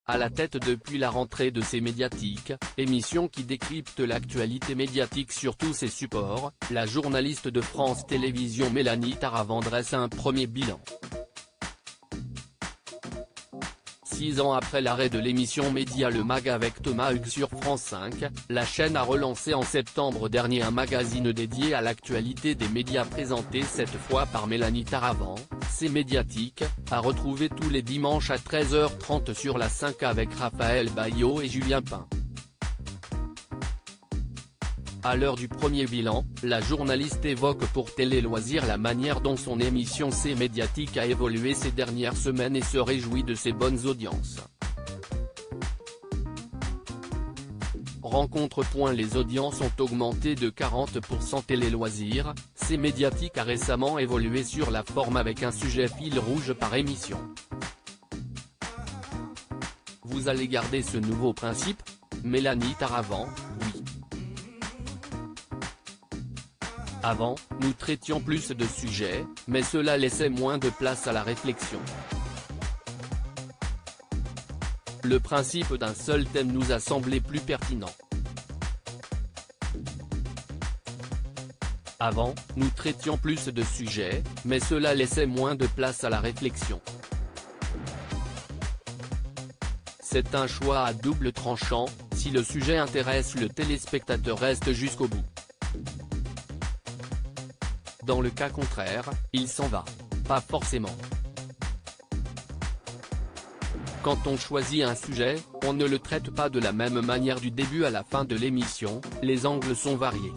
à la tête depuis la rentrée de C'est Médiatique, émission qui décrypte l'actualité médiatique sur tous ses supports, la journaliste de France Télévisions Mélanie Taravant dresse un premier bilan. 6 ans après l'arrêt de l'émission Média le Mag avec Thomas Hugues sur France 5, la chaîne a relancé en septembre dernier un magazine dédié à l'actualité des médias présenté cette fois par Mélanie Taravant. C'est Médiatique, à retrouver tous les dimanches à 13h30 sur la 5 avec Raphaël Baillot et Julien Pain. À l'heure du premier bilan, la journaliste évoque pour Télé Loisirs la manière dont son émission C'est Médiatique a évolué ces dernières semaines et se réjouit de ses bonnes audiences. Rencontre. Les audiences ont augmenté de 40%. Télé Loisirs, C'est Médiatique a récemment évolué sur la forme avec un sujet fil rouge par émission. Vous allez garder ce nouveau principe, Mélanie Taravant? Oui. Avant, nous traitions plus de sujets, mais cela laissait moins de place à la réflexion. Le principe d'un seul thème nous a semblé plus pertinent. Avant, nous traitions plus de sujets, mais cela laissait moins de place à la réflexion. C'est un choix à double tranchant, si le sujet intéresse le téléspectateur reste jusqu'au bout. Dans le cas contraire, il s'en va. Pas forcément. Quand on choisit un sujet, on ne le traite pas de la même manière du début à la fin de l'émission, les angles sont variés.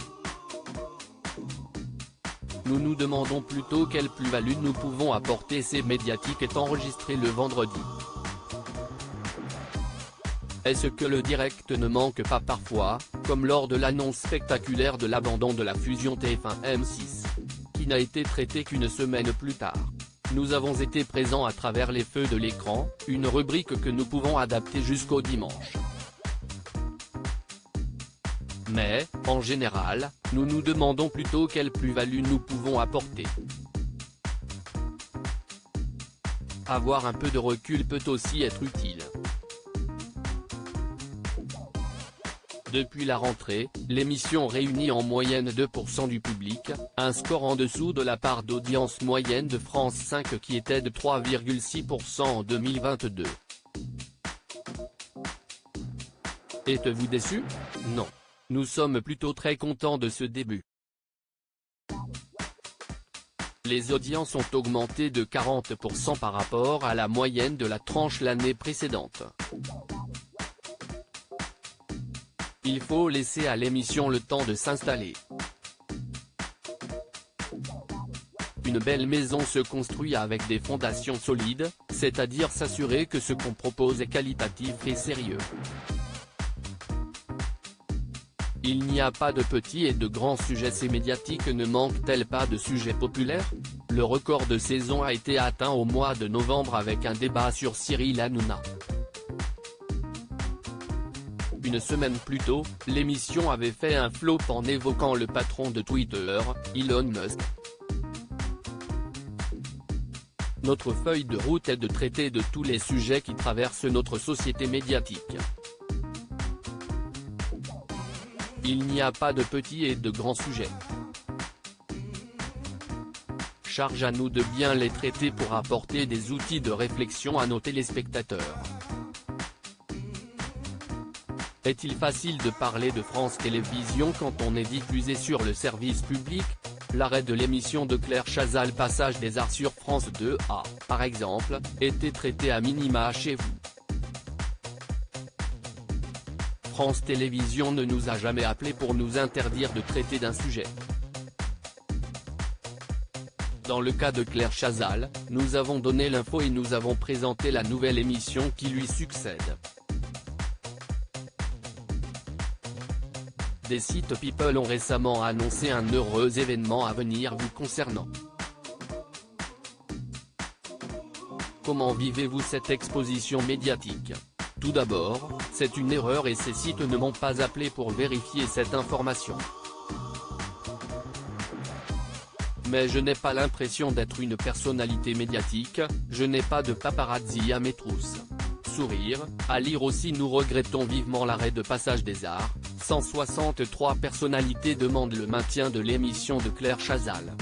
Nous nous demandons plutôt quelle plus-value nous pouvons apporter. C'est Médiatique est enregistré le vendredi. Est-ce que le direct ne manque pas parfois, comme lors de l'annonce spectaculaire de l'abandon de la fusion TF1-M6, qui n'a été traité qu'une semaine plus tard? Nous avons été présents à travers les feux de l'écran, une rubrique que nous pouvons adapter jusqu'au dimanche. Mais, en général, nous nous demandons plutôt quelle plus-value nous pouvons apporter. Avoir un peu de recul peut aussi être utile. Depuis la rentrée, l'émission réunit en moyenne 2% du public, un score en dessous de la part d'audience moyenne de France 5 qui était de 3,6% en 2022. Êtes-vous déçu? Non. Nous sommes plutôt très contents de ce début. Les audiences ont augmenté de 40% par rapport à la moyenne de la tranche l'année précédente. Il faut laisser à l'émission le temps de s'installer. Une belle maison se construit avec des fondations solides, c'est-à-dire s'assurer que ce qu'on propose est qualitatif et sérieux. Il n'y a pas de petits et de grands sujets. C'est Médiatique ne manque-t-elle pas de sujets populaires? Le record de saison a été atteint au mois de novembre avec un débat sur Cyril Hanouna. Une semaine plus tôt, l'émission avait fait un flop en évoquant le patron de Twitter, Elon Musk. Notre feuille de route est de traiter de tous les sujets qui traversent notre société médiatique. Il n'y a pas de petits et de grands sujets. Charge à nous de bien les traiter pour apporter des outils de réflexion à nos téléspectateurs. Est-il facile de parler de France Télévisions quand on est diffusé sur le service public? L'arrêt de l'émission de Claire Chazal Passage des Arts sur France 2 a, par exemple, été traité à minima chez vous. France Télévisions ne nous a jamais appelés pour nous interdire de traiter d'un sujet. Dans le cas de Claire Chazal, nous avons donné l'info et nous avons présenté la nouvelle émission qui lui succède. Des sites People ont récemment annoncé un heureux événement à venir vous concernant. Comment vivez-vous cette exposition médiatique? Tout d'abord, c'est une erreur et ces sites ne m'ont pas appelé pour vérifier cette information. Mais je n'ai pas l'impression d'être une personnalité médiatique, je n'ai pas de paparazzi à mes trousses. sourire. À lire aussi: nous regrettons vivement l'arrêt de Passage des Arts. 163 personnalités demandent le maintien de l'émission de Claire Chazal.